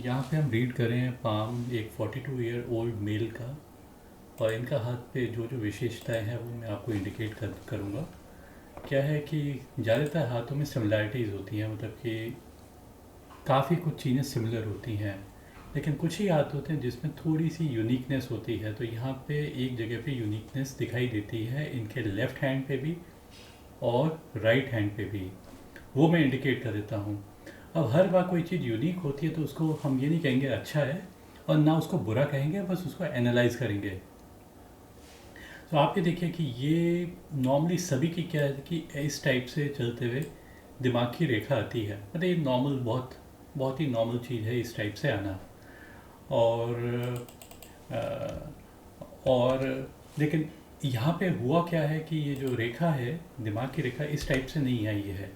यहाँ पे हम रीड कर रहे हैं पाम एक 42 ईयर ओल्ड मेल का। और इनका हाथ पे जो जो विशेषताएं हैं वो मैं आपको इंडिकेट करूँगा। क्या है कि ज़्यादातर हाथों में सिमिलैरिटीज़ होती हैं, मतलब कि काफ़ी कुछ चीज़ें सिमिलर होती हैं। लेकिन कुछ ही हाथ होते हैं जिसमें थोड़ी सी यूनिकनेस होती है। तो यहाँ पे एक जगह पे यूनिकनेस दिखाई देती है इनके लेफ़्ट हैंड पे भी और राइट हैंड पे भी। वो मैं इंडिकेट कर देता हूँ। अब हर बार कोई चीज़ यूनिक होती है तो उसको हम ये नहीं कहेंगे अच्छा है और ना उसको बुरा कहेंगे, बस उसको एनालाइज करेंगे। तो आप ये देखिए कि ये नॉर्मली सभी की क्या है कि इस टाइप से चलते हुए दिमाग की रेखा आती है। मतलब ये नॉर्मल, बहुत बहुत ही नॉर्मल चीज़ है इस टाइप से आना। और अ, और लेकिन यहाँ पे हुआ क्या है कि ये जो रेखा है, दिमाग की रेखा इस टाइप से नहीं आई है।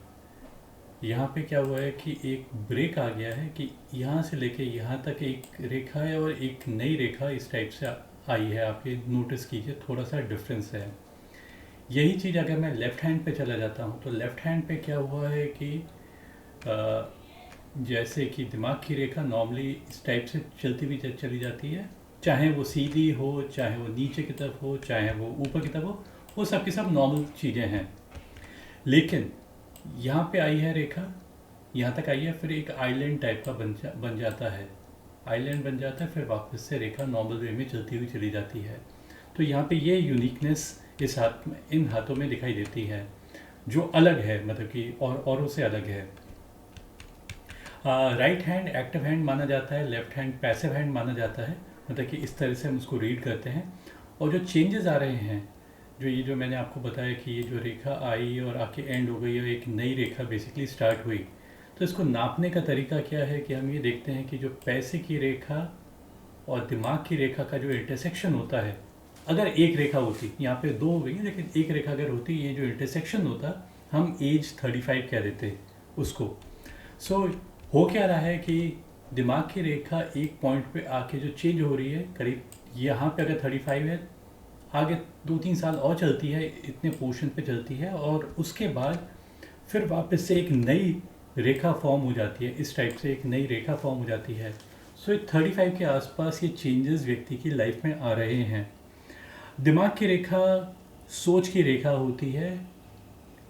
यहाँ पे क्या हुआ है कि एक ब्रेक आ गया है कि यहाँ से लेके यहाँ तक एक रेखा है और एक नई रेखा इस टाइप से आई है। आप ये नोटिस कीजिए, थोड़ा सा डिफरेंस है। यही चीज़ अगर मैं लेफ़्ट हैंड पे चला जाता हूँ तो लेफ़्ट हैंड पे क्या हुआ है कि अ, जैसे कि दिमाग की रेखा नॉर्मली इस टाइप से चलती हुई चली जाती है। चाहे वो सीधी हो, चाहे वो नीचे की तरफ हो, चाहे वो ऊपर की तरफ हो, वो सब की सब नॉर्मल चीज़ें हैं। लेकिन यहाँ पे आई है रेखा, यहाँ तक आई है, फिर एक आइलैंड टाइप का बन जाता है। आइलैंड बन जाता है, फिर वापस से रेखा नॉर्मल वे में चलती हुई चली जाती है। तो यहाँ पे ये यूनिकनेस इस हाथ में, इन हाथों में दिखाई देती है, जो अलग है, मतलब कि औरों से अलग है। राइट हैंड एक्टिव हैंड माना जाता है, लेफ्ट हैंड पैसिव हैंड माना जाता है। मतलब कि इस तरह से हम उसको रीड करते हैं। और जो चेंजेस आ रहे हैं, जो मैंने आपको बताया कि ये जो रेखा आई और आके एंड हो गई और एक नई रेखा बेसिकली स्टार्ट हुई। तो इसको नापने का तरीका क्या है कि हम ये देखते हैं कि जो पैसे की रेखा और दिमाग की रेखा का जो इंटरसेक्शन होता है, अगर एक रेखा होती, यहाँ पे दो हो गई है लेकिन एक रेखा अगर होती, ये जो इंटरसेक्शन होता, हम एज 35 कह देते उसको। सो हो क्या रहा है कि दिमाग की रेखा एक पॉइंट पे आके जो चेंज हो रही है, करीब यहाँ पे अगर 35 है, आगे 2-3 साल और चलती है, इतने पोर्शन पे चलती है और उसके बाद फिर वापस से एक नई रेखा फॉर्म हो जाती है। इस टाइप से एक नई रेखा फॉर्म हो जाती है। सो 35 के आसपास ये चेंजेस व्यक्ति की लाइफ में आ रहे हैं। दिमाग की रेखा सोच की रेखा होती है।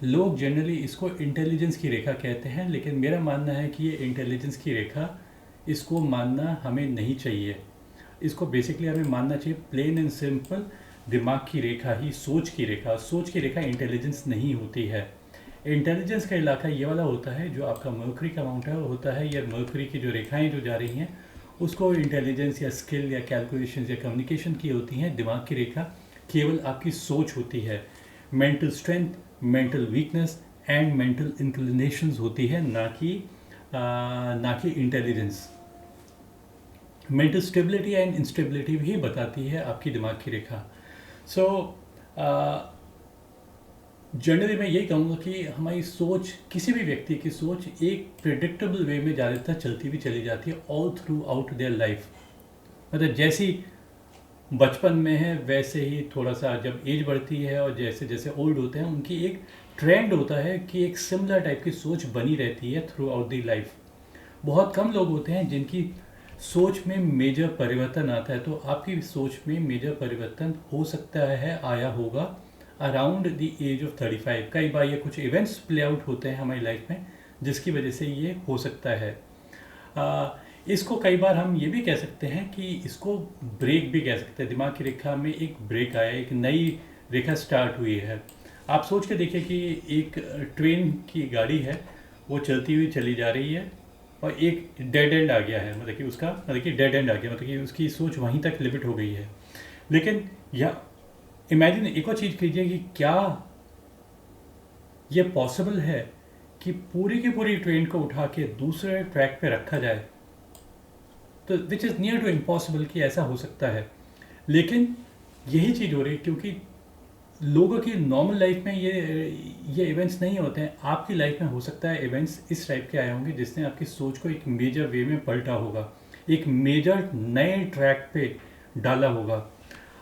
लोग जनरली इसको इंटेलिजेंस की रेखा कहते हैं, लेकिन मेरा मानना है कि ये इंटेलिजेंस की रेखा, इसको मानना हमें नहीं चाहिए। इसको बेसिकली हमें मानना चाहिए प्लेन एंड सिंपल दिमाग की रेखा ही सोच की रेखा। सोच की रेखा इंटेलिजेंस नहीं होती है। इंटेलिजेंस का इलाका ये वाला होता है जो आपका मर्करी का अमाउंट है होता है, या मर्करी की जो रेखाएं जो जा रही हैं उसको इंटेलिजेंस या स्किल या कैलकुलेशन या कम्युनिकेशन की होती हैं। दिमाग की रेखा केवल आपकी सोच होती है। Mental strength, mental weakness and mental inclinations होती है, ना कि intelligence. Mental stability and instability भी बताती है आपकी दिमाग की रेखा। सो जनरली मैं यही कहूँगा कि हमारी सोच, किसी भी व्यक्ति की सोच एक प्रिडिक्टेबल वे में ज़्यादातर चलती हुई चली जाती है all through out their life. मतलब जैसी बचपन में है वैसे ही थोड़ा सा जब एज बढ़ती है और जैसे जैसे ओल्ड होते हैं, उनकी एक ट्रेंड होता है कि एक सिमिलर टाइप की सोच बनी रहती है थ्रू आउट दी लाइफ। बहुत कम लोग होते हैं जिनकी सोच में मेजर परिवर्तन आता है। तो आपकी सोच में मेजर परिवर्तन हो सकता है आया होगा अराउंड द एज ऑफ 35। कई बार ये कुछ इवेंट्स प्ले आउट होते हैं हमारी लाइफ में जिसकी वजह से ये हो सकता है। इसको कई बार हम ये भी कह सकते हैं कि इसको ब्रेक भी कह सकते हैं। दिमाग की रेखा में एक ब्रेक आया, एक नई रेखा स्टार्ट हुई है। आप सोच के देखिए कि एक ट्रेन की गाड़ी है, वो चलती हुई चली जा रही है और एक डेड एंड आ गया है। मतलब कि डेड एंड आ गया, मतलब कि उसकी सोच वहीं तक लिमिट हो गई है। लेकिन या इमेजिन एक और चीज़ कीजिए कि क्या ये पॉसिबल है कि पूरी की पूरी ट्रेन को उठा के दूसरे ट्रैक पे रखा जाए। तो which is near to impossible कि ऐसा हो सकता है। लेकिन यही चीज़ हो रही है क्योंकि लोगों की नॉर्मल लाइफ में ये इवेंट्स नहीं होते हैं। आपकी लाइफ में हो सकता है इवेंट्स इस टाइप के आए होंगे जिसने आपकी सोच को एक मेजर वे में पलटा होगा, एक मेजर नए ट्रैक पे डाला होगा।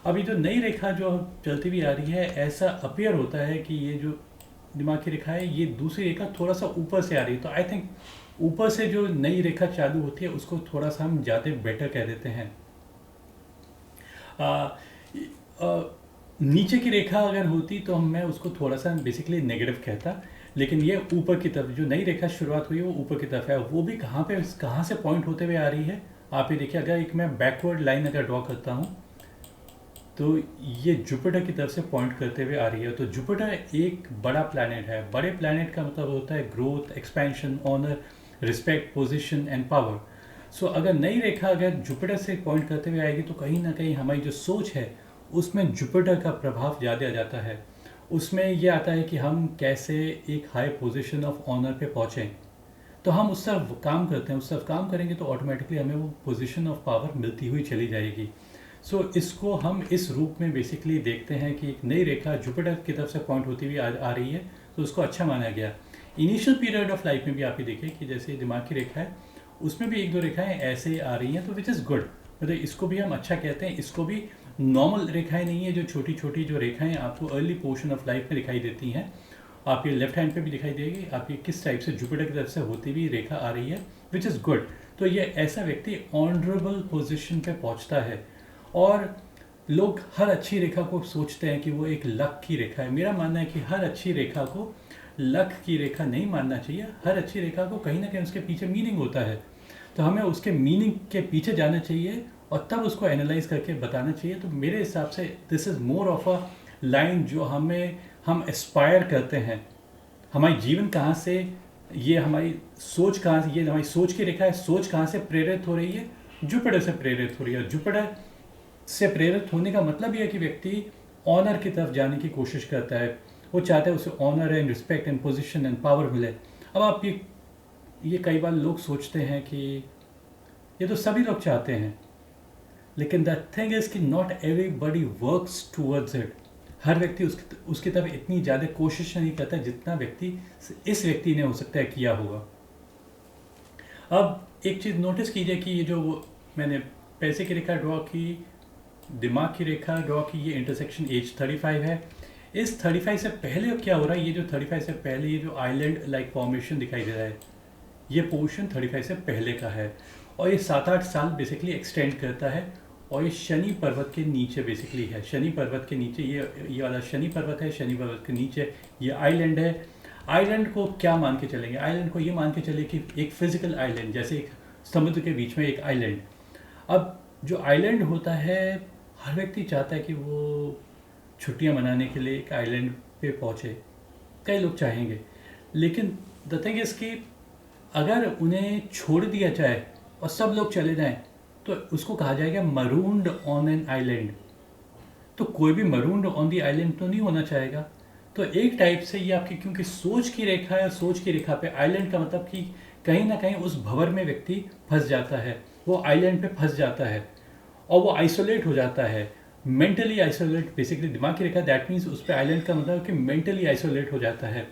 अभी जो नई रेखा जो चलती हुई आ रही है, ऐसा अपीयर होता है कि ये जो दिमाग की रेखा है ये दूसरी रेखा थोड़ा सा ऊपर से आ रही है। तो आई थिंक ऊपर से जो नई रेखा चालू होती है उसको थोड़ा सा हम ज़्यादा बेटर कह देते हैं। आ, नीचे की रेखा अगर होती तो मैं उसको थोड़ा सा बेसिकली नेगेटिव कहता, लेकिन ये ऊपर की तरफ जो नई रेखा शुरुआत हुई है वो ऊपर की तरफ है। वो भी कहाँ से पॉइंट होते हुए आ रही है, आप ये देखिए। अगर एक मैं बैकवर्ड लाइन अगर ड्रॉ करता हूँ तो ये जुपिटर की तरफ से पॉइंट करते हुए आ रही है। तो जुपिटर एक बड़ा प्लैनेट है। बड़े प्लैनेट का मतलब होता है growth, expansion, honour, respect, position and power. So अगर नई रेखा अगर जुपिटर से पॉइंट करते हुए आएगी तो कहीं ना कहीं हमारी जो सोच है उसमें जुपिटर का प्रभाव ज़्यादा आ जाता है। उसमें यह आता है कि हम कैसे एक हाई पोजीशन ऑफ ऑनर पे पहुँचें। तो हम उस तरफ काम करते हैं, उस तरफ काम करेंगे तो ऑटोमेटिकली हमें वो पोजीशन ऑफ पावर मिलती हुई चली जाएगी। इसको हम इस रूप में बेसिकली देखते हैं कि एक नई रेखा जुपिटर की तरफ से पॉइंट होती हुई आ रही है, तो उसको अच्छा माना गया। इनिशियल पीरियड ऑफ लाइफ में भी आप ये देखिए कि जैसे दिमाग की रेखा है उसमें भी एक दो रेखाएं ऐसे आ रही हैं, तो विच इज़ गुड। मतलब इसको भी हम अच्छा कहते हैं। इसको भी नॉर्मल रेखाएं नहीं है, जो छोटी छोटी जो रेखाएं आपको अर्ली पोर्शन ऑफ लाइफ में दिखाई देती हैं, आपके लेफ्ट हैंड पे भी दिखाई देगी। आपकी किस टाइप से जुपिटर की तरफ से होती हुई रेखा आ रही है, विच इज़ गुड। तो ये ऐसा व्यक्ति ऑनरेबल पोजिशन पे पहुँचता है। और लोग हर अच्छी रेखा को सोचते हैं कि वो एक लक की रेखा है। मेरा मानना है कि हर अच्छी रेखा को लक की रेखा नहीं मानना चाहिए। हर अच्छी रेखा को कहीं ना कहीं उसके पीछे मीनिंग होता है, तो हमें उसके मीनिंग के पीछे जाना चाहिए और तब उसको एनालाइज करके बताना चाहिए। तो मेरे हिसाब से this is more of a line जो हम एस्पायर करते हैं। हमारी जीवन कहाँ से, ये हमारी सोच कहाँ से, ये हमारी सोच की रेखा है। सोच कहाँ से प्रेरित हो रही है? जुपिटर से प्रेरित हो रही है। जुपिटर से प्रेरित होने का मतलब यह है कि व्यक्ति ऑनर की तरफ जाने की कोशिश करता है। वो चाहता है उसे honour and respect and position and power मिले। अब आप ये कई बार लोग सोचते हैं कि ये तो सभी लोग चाहते हैं, लेकिन द थिंग इज कि not everybody works towards it. हर व्यक्ति उसकी तरफ इतनी ज़्यादा कोशिश नहीं करता जितना इस व्यक्ति ने हो सकता है किया होगा। अब एक चीज़ नोटिस कीजिए कि ये जो मैंने पैसे की रेखा ड्रॉ की, दिमाग की रेखा ड्रॉ की, ये इंटरसेक्शन एज 35 है। इस 35 से पहले अब क्या हो रहा है, ये जो 35 से पहले ये जो आइलैंड लाइक फॉर्मेशन दिखाई दे रहा है, ये पोर्शन 35 से पहले का है और ये 7-8 साल बेसिकली एक्सटेंड करता है। और ये शनि पर्वत के नीचे बेसिकली है। शनि पर्वत के नीचे ये वाला शनि पर्वत है। शनि पर्वत के नीचे ये आइलैंड है। आइलैंड को क्या मान के चलेंगे? आइलैंड को ये मान के चले कि एक फिजिकल आइलैंड, जैसे एक समुद्र के बीच में एक आइलैंड। अब जो आइलैंड होता है, हर व्यक्ति चाहता है कि वो छुट्टियां मनाने के लिए एक आइलैंड पे पहुँचे। कई लोग चाहेंगे, लेकिन द थिंग इज़ कि अगर उन्हें छोड़ दिया जाए और सब लोग चले जाएं तो उसको कहा जाएगा मरून्ड ऑन एन आइलैंड। तो कोई भी मरून्ड ऑन दी आइलैंड तो नहीं होना चाहेगा। तो एक टाइप से ये आपकी, क्योंकि सोच की रेखा है, सोच की रेखा पे आइलैंड का मतलब कि कहीं ना कहीं उस भंवर में व्यक्ति फंस जाता है, वो आइलैंड पे फंस जाता है और वो आइसोलेट हो जाता है। मेंटली आइसोलेट, बेसिकली दिमाग की रेखा, दैट मीन्स उस पर आइलैंड का मतलब कि मेंटली आइसोलेट हो जाता है।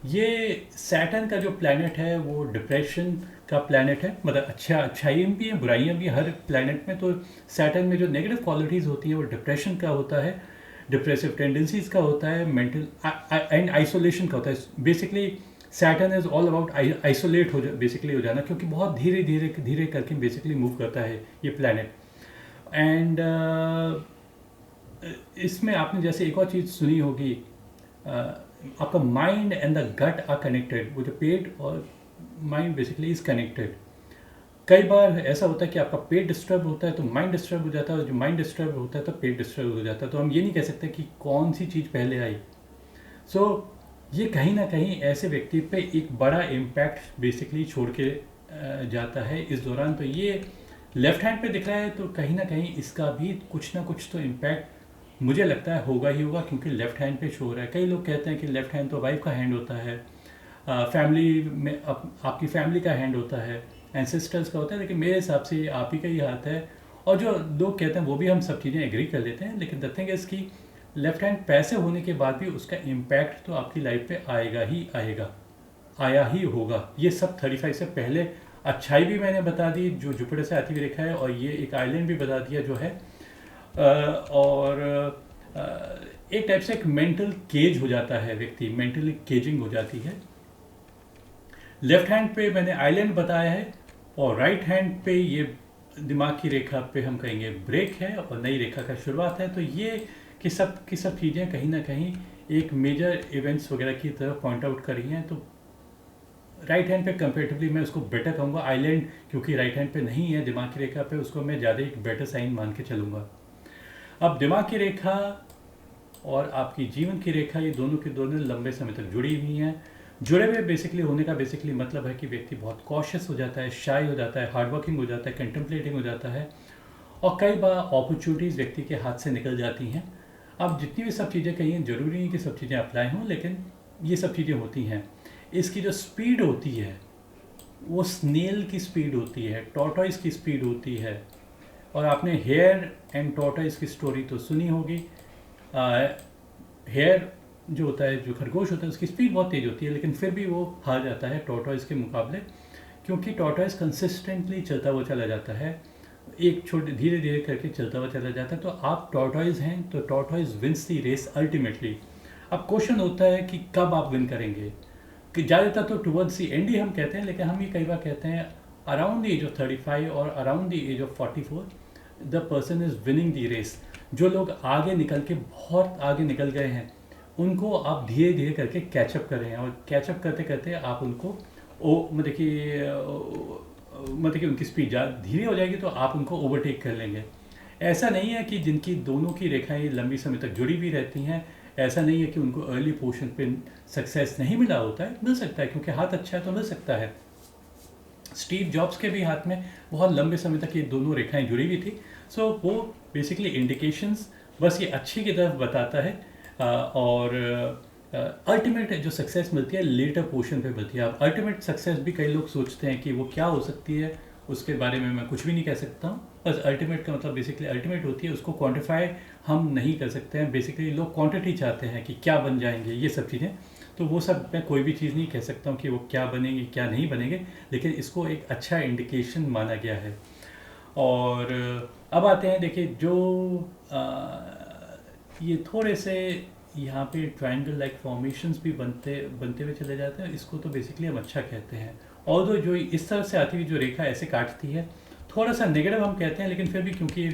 ये सैटर्न का जो प्लैनेट है वो डिप्रेशन का प्लैनेट है। मतलब अच्छाइयाँ भी हैं, बुराइयाँ भी हैं हर प्लैनेट में। तो सैटर्न में जो नेगेटिव क्वालिटीज़ होती हैं वो डिप्रेशन का होता है, डिप्रेसिव टेंडेंसीज का होता है, मेंटल एंड आइसोलेशन का होता है। Basically Saturn is all about isolate basically हो जाना, क्योंकि बहुत धीरे धीरे धीरे करके बेसिकली मूव करता है ये प्लैनेट। एंड इसमें आपने जैसे एक और चीज़ सुनी होगी, आपका mind and the gut are connected. वो जो पेट और माइंड बेसिकली इज कनेक्टेड। कई बार ऐसा होता है कि आपका पेट डिस्टर्ब होता है तो माइंड डिस्टर्ब हो जाता है, और जो माइंड डिस्टर्ब होता है तो पेट डिस्टर्ब हो जाता है। तो हम ये नहीं कह सकते कि कौन सी चीज़ पहले आई। ये कहीं ना कहीं ऐसे व्यक्ति पे एक बड़ा इम्पैक्ट बेसिकली छोड़ के जाता है इस दौरान। तो ये लेफ्ट हैंड पे दिख रहा है, तो कहीं ना कहीं इसका भी कुछ ना कुछ तो इम्पैक्ट मुझे लगता है होगा ही होगा, क्योंकि लेफ्ट हैंड पे शो हो रहा है। कई लोग कहते हैं कि लेफ्ट हैंड तो वाइफ का हैंड होता है, फैमिली में आपकी फैमिली का हैंड होता है, एंसेस्टर्स का होता है, लेकिन मेरे हिसाब से आप ही का ही हाथ है। और जो लोग कहते हैं वो भी हम सब चीज़ें एग्री कर लेते हैं, लेकिन द थिंग इज़ कि लेफ्ट हैंड पैसे होने के बाद भी उसका इम्पैक्ट तो आपकी लाइफ पे आएगा ही आएगा, आया ही होगा। ये सब 35 से पहले अच्छाई भी मैंने बता दी जो जुपिटर से आती हुई रेखा है, और ये एक आइलैंड भी बता दिया जो है। और एक टाइप से एक मेंटल केज हो जाता है व्यक्ति, मेंटली केजिंग हो जाती है। लेफ्ट हैंड पे मैंने आइलैंड बताया है, और राइट हैंड पे ये दिमाग की रेखा पे हम कहेंगे ब्रेक है और नई रेखा का शुरुआत है। तो ये कि सब चीज़ें कहीं ना कहीं एक मेजर इवेंट्स वगैरह की तरफ पॉइंट आउट कर रही हैं। तो राइट हैंड पे कंपेरेटिवली मैं उसको बेटर कहूँगा। आइलैंड क्योंकि राइट हैंड पे नहीं है दिमाग की रेखा पे, उसको मैं ज़्यादा एक बेटर साइन मान के चलूँगा। अब दिमाग की रेखा और आपकी जीवन की रेखा, ये दोनों के दोनों लंबे समय तक जुड़ी हुई हैं। जुड़े हुए बेसिकली होने का बेसिकली मतलब है कि व्यक्ति बहुत कॉशियस हो जाता है, शाय हो जाता है, हार्डवर्किंग हो जाता है, कंटेम्पलेटिंग हो जाता है, और कई बार अपॉर्चुनिटीज़ व्यक्ति के हाथ से निकल जाती हैं। अब जितनी भी सब चीज़ें कही हैं, ज़रूरी नहीं कि सब चीज़ें अप्लाई हों, लेकिन ये सब चीज़ें होती हैं। इसकी जो स्पीड होती है वो स्नेल की स्पीड होती है, टॉर्टॉइस की स्पीड होती है। और आपने हेयर एंड टॉर्टॉइस की स्टोरी तो सुनी होगी। हेयर जो होता है, जो खरगोश होता है, उसकी स्पीड बहुत तेज़ होती है, लेकिन फिर भी वो हार जाता है टॉर्टॉइस के मुकाबले, क्योंकि टॉर्टॉइस कंसिस्टेंटली चलता हुआ चला जाता है, एक छोटे धीरे धीरे करके चलता हुआ चला जाता है। तो आप टॉर्टॉइस हैं तो टॉर्टॉइस विंस दी रेस अल्टीमेटली। अब क्वेश्चन होता है कि कब आप विन करेंगे, कि ज़्यादातर तो टुवर्ड्स दी एंड ही हम कहते हैं, लेकिन हम ये कई बार कहते हैं अराउंड द एज ऑफ 35 और around the age of 44 the person is winning the race. जो लोग आगे निकल के बहुत आगे निकल गए हैं उनको आप धीरे धीरे करके कैचअप कर रहे हैं, और कैचअप करते करते आप उनको मतलब कि उनकी स्पीड धीरे हो जाएगी तो आप उनको ओवरटेक कर लेंगे। ऐसा नहीं है कि जिनकी दोनों की रेखाएं लंबी समय तक जुड़ी भी रहती हैं, ऐसा नहीं है कि उनको अर्ली पोर्शन पे सक्सेस नहीं मिला होता है, मिल सकता है, क्योंकि हाथ अच्छा है तो मिल सकता है। स्टीव जॉब्स के भी हाथ में बहुत लंबे समय तक ये दोनों रेखाएं जुड़ी हुई थी। सो वो बेसिकली इंडिकेशंस बस ये अच्छी की तरफ बताता है, और अल्टीमेट जो सक्सेस मिलती है लेटर पोर्शन पे मिलती है। अब अल्टीमेट सक्सेस भी कई लोग सोचते हैं कि वो क्या हो सकती है, उसके बारे में मैं कुछ भी नहीं कह सकता हूँ। बस अल्टीमेट का मतलब बेसिकली अल्टीमेट होती है, उसको क्वांटिफाई हम नहीं कर सकते हैं। बेसिकली लोग क्वांटिटी चाहते हैं कि क्या बन जाएंगे ये सब चीज़ें, तो वो सब मैं कोई भी चीज़ नहीं कह सकता हूँ कि वो क्या बनेंगे क्या नहीं बनेंगे, लेकिन इसको एक अच्छा इंडिकेशन माना गया है। और अब आते हैं, देखिए जो ये थोड़े से यहाँ पे ट्रायंगल लाइक फॉर्मेशंस भी बनते हुए चले जाते हैं, इसको तो बेसिकली हम अच्छा कहते हैं। और जो इस तरह से आती हुई जो रेखा ऐसे काटती है, थोड़ा सा नेगेटिव हम कहते हैं, लेकिन फिर भी क्योंकि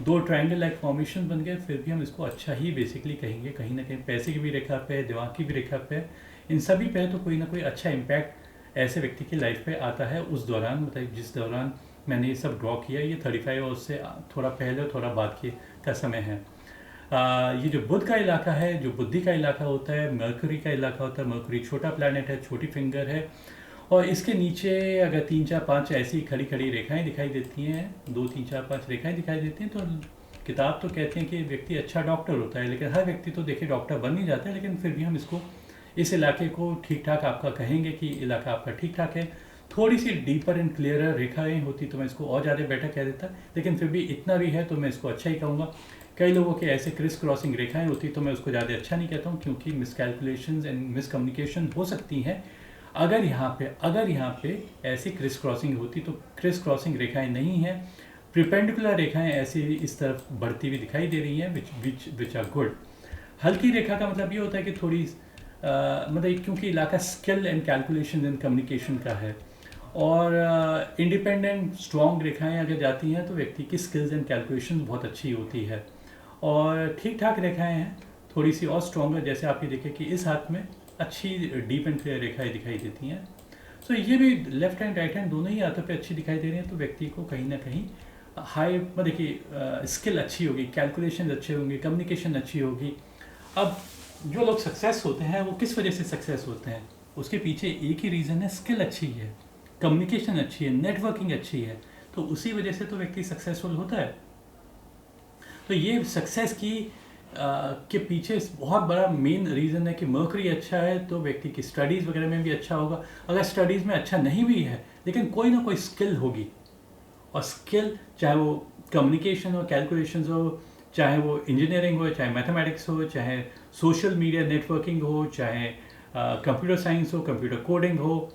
दो ट्रायंगल लाइक फॉर्मेशन बन गए, फिर भी हम इसको अच्छा ही बेसिकली कहेंगे। कहीं ना कहीं पैसे की भी रेखा पे, दिमाग की भी रेखा पे, इन सभी पे तो कोई ना कोई अच्छा इम्पैक्ट ऐसे व्यक्ति की लाइफ पे आता है उस दौरान। मतलब जिस दौरान मैंने ये सब ड्रॉ किया, ये 35 और उससे थोड़ा पहले थोड़ा बाद का समय है। ये जो बुध का इलाका है, जो बुद्धि का इलाका होता है, मर्क्यूरी का इलाका होता है। मर्क्यूरी छोटा प्लैनेट है, छोटी फिंगर है, और इसके नीचे अगर 3 4 5 ऐसी खड़ी खड़ी रेखाएं दिखाई देती हैं, 2 3 4 5 रेखाएं दिखाई देती हैं, तो किताब तो कहती हैं कि व्यक्ति अच्छा डॉक्टर होता है। लेकिन हर व्यक्ति तो देखिए डॉक्टर बन नहीं जाता है, लेकिन फिर भी हम इसको इस इलाके को ठीक ठाक आपका कहेंगे कि इलाका आपका ठीक ठाक है। थोड़ी सी डीपर एंड क्लियरर रेखाएं होती तो मैं इसको और ज़्यादा बेटर कह देता, लेकिन फिर भी इतना भी है तो मैं इसको अच्छा ही कहूँगा। कई लोगों के ऐसे क्रिस क्रॉसिंग रेखाएं होती तो मैं उसको ज़्यादा अच्छा नहीं कहता हूँ, क्योंकि मिसकैलकुलेशंस एंड मिसकम्युनिकेशन हो सकती हैं। अगर यहाँ पे ऐसी क्रिस क्रॉसिंग होती तो क्रिस क्रॉसिंग रेखाएं नहीं हैं, प्रिपेंडिकुलर रेखाएं ऐसी इस तरफ बढ़ती हुई दिखाई दे रही हैं, विच आर गुड। हल्की रेखा का मतलब ये होता है कि थोड़ी मतलब क्योंकि इलाका skill and calculation and communication का है, और इंडिपेंडेंट स्ट्रॉन्ग रेखाएं अगर जाती हैं तो व्यक्ति की स्किल्स एंड कैलकुलेशन बहुत अच्छी होती है। और ठीक ठाक रेखाएं हैं थोड़ी सी और स्ट्रॉन्गर, जैसे आप ये देखें कि इस हाथ में अच्छी डीप एंड क्लियर रेखाएं दिखाई देती हैं। तो ये भी लेफ्ट हैंड राइट हैंड दोनों ही हाथों पे अच्छी दिखाई दे रही हैं, तो व्यक्ति को कहीं ना कहीं हाई देखिए स्किल अच्छी होगी, कैलकुलेशन अच्छे होंगे, कम्युनिकेशन अच्छी होगी। अब जो लोग सक्सेस होते हैं वो किस वजह से सक्सेस होते हैं, उसके पीछे एक ही रीज़न है, स्किल अच्छी है, कम्युनिकेशन अच्छी है, नेटवर्किंग अच्छी है, तो उसी वजह से तो व्यक्ति सक्सेसफुल होता है। तो ये सक्सेस की के पीछे बहुत बड़ा मेन रीज़न है कि मर्करी अच्छा है तो व्यक्ति की स्टडीज़ वगैरह में भी अच्छा होगा। अगर स्टडीज़ में अच्छा नहीं भी है, लेकिन कोई ना कोई स्किल होगी, और स्किल चाहे वो कम्युनिकेशन हो, कैलकुलेशंस हो, चाहे वो इंजीनियरिंग हो, चाहे मैथमेटिक्स हो, चाहे सोशल मीडिया नेटवर्किंग हो, चाहे कंप्यूटर साइंस हो, कंप्यूटर कोडिंग हो,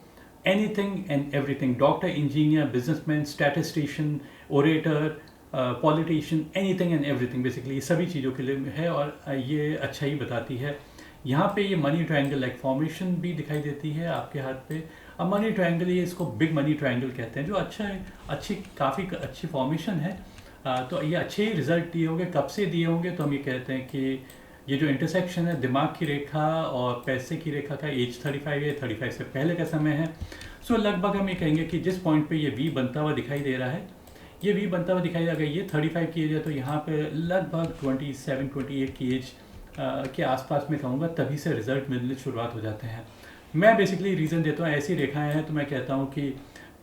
anything and everything, doctor, engineer, businessman, statistician, orator, politician, anything and everything, basically ये सभी चीज़ों के लिए है, और ये अच्छा ही बताती है। यहाँ पे ये मनी ट्रायंगल लाइक फॉर्मेशन भी दिखाई देती है आपके हाथ पे। अब मनी ट्रायंगल, ये इसको बिग मनी ट्रायंगल कहते हैं, जो अच्छा है, काफ़ी अच्छी फॉर्मेशन है। तो ये अच्छे ही रिजल्ट दिए होंगे। कब से दिए होंगे? तो हम ये कहते हैं कि ये जो इंटरसेक्शन है दिमाग की रेखा और पैसे की रेखा का एज 35 है, 35 से पहले का समय है। सो लगभग हम ये कहेंगे कि जिस पॉइंट पे ये वी बनता हुआ दिखाई दे रहा है, ये वी बनता हुआ दिखाई देगा, ये 35 की एज है, तो यहाँ पे लगभग 27-28 की एज के आसपास में कहूँगा, तभी से रिजल्ट मिलने शुरुआत हो जाते हैं। मैं बेसिकली रीज़न देता हूँ, ऐसी रेखाएं हैं तो मैं कहता हूँ कि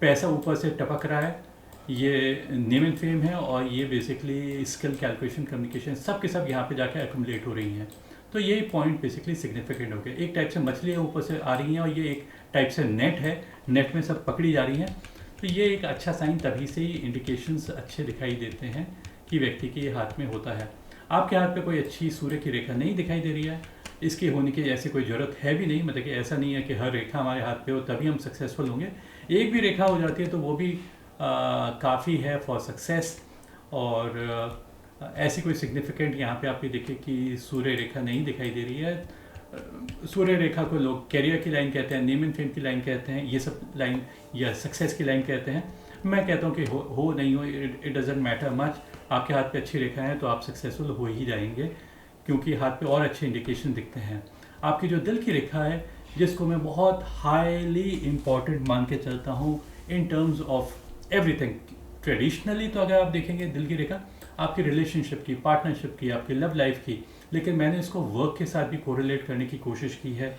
पैसा ऊपर से टपक रहा है, ये नेम एंड फेम है, और ये बेसिकली स्किल, कैलकुलेशन, कम्युनिकेशन सब के सब यहाँ पे जाके एक्यूमुलेट हो रही हैं। तो ये पॉइंट बेसिकली सिग्निफिकेंट हो गया। एक टाइप से मछलियाँ ऊपर से आ रही हैं और ये एक टाइप से नेट है, नेट में सब पकड़ी जा रही हैं। तो ये एक अच्छा साइन, तभी से ही इंडिकेशंस अच्छे दिखाई देते हैं कि व्यक्ति के हाथ में होता है। आपके हाथ पे कोई अच्छी सूर्य की रेखा नहीं दिखाई दे रही है, इसके होने की ऐसी कोई ज़रूरत है भी नहीं। मतलब कि ऐसा नहीं है कि हर रेखा हमारे हाथ पे हो तभी हम सक्सेसफुल होंगे। एक भी रेखा हो जाती है तो वो भी काफ़ी है फॉर सक्सेस। और ऐसी कोई सिग्निफिकेंट यहाँ पे आप ये देखिए कि सूर्य रेखा नहीं दिखाई दे रही है। सूर्य रेखा को लोग कैरियर की लाइन कहते हैं, नेम एंड फेम की लाइन कहते हैं, ये सब लाइन या सक्सेस की लाइन कहते हैं। मैं कहता हूँ कि हो नहीं हो, इट डजेंट मैटर मच। आपके हाथ पे अच्छी रेखा है तो आप सक्सेसफुल हो ही जाएंगे, क्योंकि हाथ पे और अच्छे इंडिकेशन दिखते हैं। आपकी जो दिल की रेखा है, जिसको मैं बहुत हाईली इम्पॉर्टेंट मान के चलता हूँ in terms of everything. Traditionally तो अगर आप देखेंगे दिल की रेखा आपकी रिलेशनशिप की, पार्टनरशिप की, आपकी लव लाइफ की, लेकिन मैंने इसको वर्क के साथ भी कोरिलेट करने की कोशिश की है।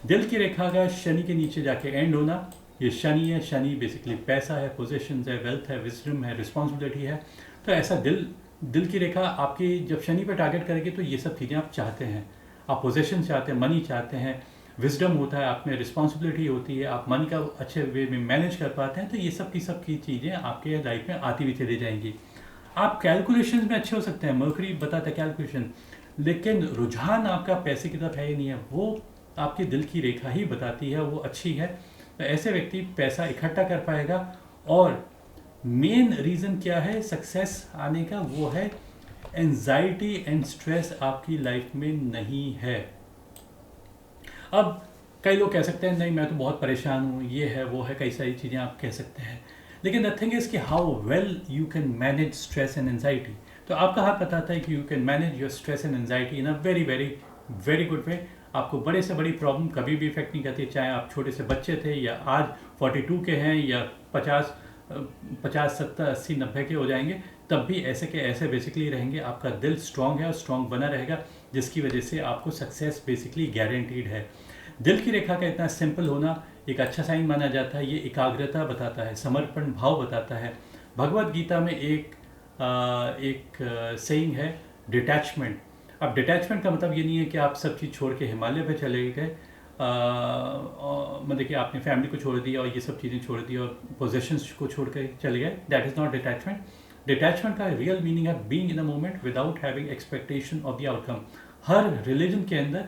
दिल की रेखा का शनि के नीचे जाके एंड होना, ये शनि है। शनि बेसिकली पैसा है, पोजीशंस है, वेल्थ है, विजडम है, रिस्पॉन्सिबिलिटी है। तो ऐसा दिल की रेखा आपकी जब शनि पर टारगेट करेगी तो ये सब चीज़ें आप चाहते हैं। आप पोजीशन चाहते हैं, मनी चाहते हैं, विजडम होता है, आप में रिस्पॉन्सिबिलिटी होती है, आप मनी का अच्छे वे में मैनेज कर पाते हैं। तो ये सब की चीज़ें आपके लाइफ में आती हुई चली जाएंगी। आप कैलकुलेशन में अच्छे हो सकते हैं, मर्करी बताता है कैलकुलेशन, लेकिन रुझान आपका पैसे की तरफ है ही नहीं है, वो आपकी दिल की रेखा ही बताती है, वो अच्छी है। तो ऐसे व्यक्ति पैसा इकट्ठा कर पाएगा। और मेन रीज़न क्या है सक्सेस आने का? वो है एंजाइटी एंड स्ट्रेस आपकी लाइफ में नहीं है। अब कई लोग कह सकते हैं नहीं मैं तो बहुत परेशान हूँ, ये है वो है, कई सारी चीज़ें आप कह सकते हैं, लेकिन द थिंग इज़ कि how well you can manage stress and anxiety. तो आपका हाथ बताता है कि you can manage your stress and anxiety in a very very very good way. आपको बड़े से बड़ी प्रॉब्लम कभी भी इफेक्ट नहीं करती, चाहे आप छोटे से बच्चे थे या आज 42 के हैं या 50, 70, 80, 90 के हो जाएंगे, तब भी ऐसे के ऐसे बेसिकली रहेंगे। आपका दिल स्ट्रांग है और स्ट्रांग बना रहेगा, जिसकी वजह से आपको सक्सेस बेसिकली गारंटीड है। दिल की रेखा का इतना सिंपल होना एक अच्छा साइन माना जाता है। ये एकाग्रता बताता है, समर्पण भाव बताता है। भगवत गीता में एक सेइंग है, डिटैचमेंट। अब डिटैचमेंट का मतलब ये नहीं है कि आप सब चीज़ छोड़ के हिमालय पे चले गए, मतलब कि आपने फैमिली को छोड़ दिया और ये सब चीज़ें छोड़ दी और पोजेशंस को छोड़ कर चले गए। That is not detachment. Detachment का रियल मीनिंग है being in the moment without having expectation of the outcome. Her religion के अंदर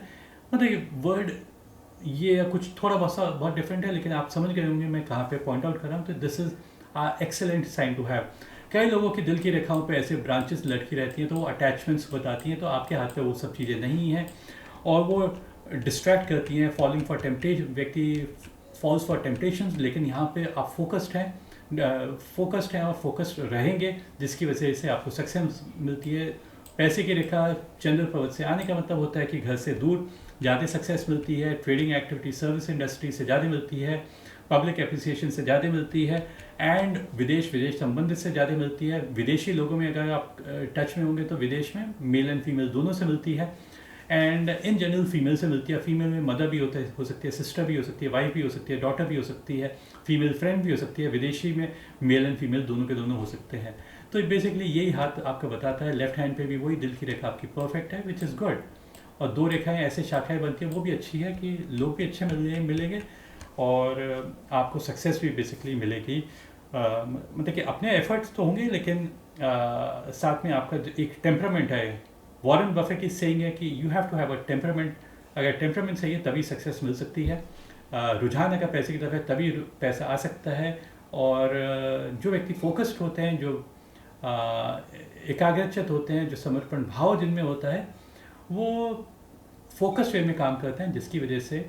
मतलब वर्ड ये कुछ थोड़ा बहुत डिफरेंट है, लेकिन आप समझ गए होंगे मैं कहाँ पे पॉइंट आउट कर रहा हूँ। तो this is excellent sign to have. कई लोगों की दिल की रेखाओं पे ऐसे ब्रांचेस लटकी रहती हैं तो वो अटैचमेंट्स बताती हैं, तो आपके हाथ पे वो सब चीज़ें नहीं हैं और वो डिस्ट्रैक्ट करती हैं। फॉलिंग फॉर टेम्पटेशन, व्यक्ति फॉल्स फॉर टेम्पटेशंस, लेकिन यहाँ पे आप फोकस्ड हैं और फोकस्ड रहेंगे, जिसकी वजह से आपको सक्सेस मिलती है। पैसे की रेखा चंद्र पर्वत से आने का मतलब होता है कि घर से दूर ज़्यादा सक्सेस मिलती है, ट्रेडिंग एक्टिविटी, सर्विस इंडस्ट्री से ज़्यादा मिलती है, पब्लिक एप्रिसिएशन से ज़्यादा मिलती है, एंड विदेश संबंधित से ज़्यादा मिलती है। विदेशी लोगों में अगर आप टच में होंगे तो विदेश में मेल एंड फीमेल दोनों से मिलती है, एंड इन जनरल फीमेल से मिलती है। फीमेल में मदर भी हो सकती है, सिस्टर भी हो सकती है, वाइफ भी हो सकती है, डॉटर भी हो सकती है, फीमेल फ्रेंड भी हो सकती है। विदेशी में मेल एंड फीमेल दोनों के दोनों हो सकते हैं। तो बेसिकली यही हाथ आपको बताता है। लेफ्ट हैंड पे भी वही दिल की रेखा आपकी परफेक्ट है, विच इज़ गुड। और दो रेखाएं ऐसे शाखाएं बनती हैं, वो भी अच्छी है कि लोग भी अच्छे मिलेंगे और आपको सक्सेस भी बेसिकली मिलेगी। मतलब कि अपने एफर्ट्स तो होंगे, लेकिन साथ में आपका जो एक टेम्परामेंट है, वॉरेन बफे की सेइंग है कि you have to have a temperament. अगर टेम्परामेंट सही है तभी सक्सेस मिल सकती है। रुझान अगर पैसे की तरफ है तभी पैसा आ सकता है। और जो व्यक्ति फोकस्ड होते हैं, जो एकाग्रचित होते हैं, जो समर्पण भाव जिनमें होता है, वो फोकस वे में काम करते हैं, जिसकी वजह से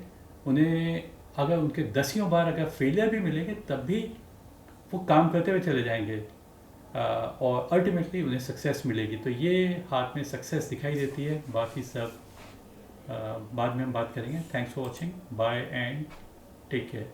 उन्हें अगर उनके दसियों बार अगर फेलियर भी मिलेंगे तब भी वो काम करते हुए चले जाएंगे, और अल्टीमेटली उन्हें सक्सेस मिलेगी। तो ये हाथ में सक्सेस दिखाई देती है, बाकी सब बाद में हम बात करेंगे। Thanks for watching, bye and take care.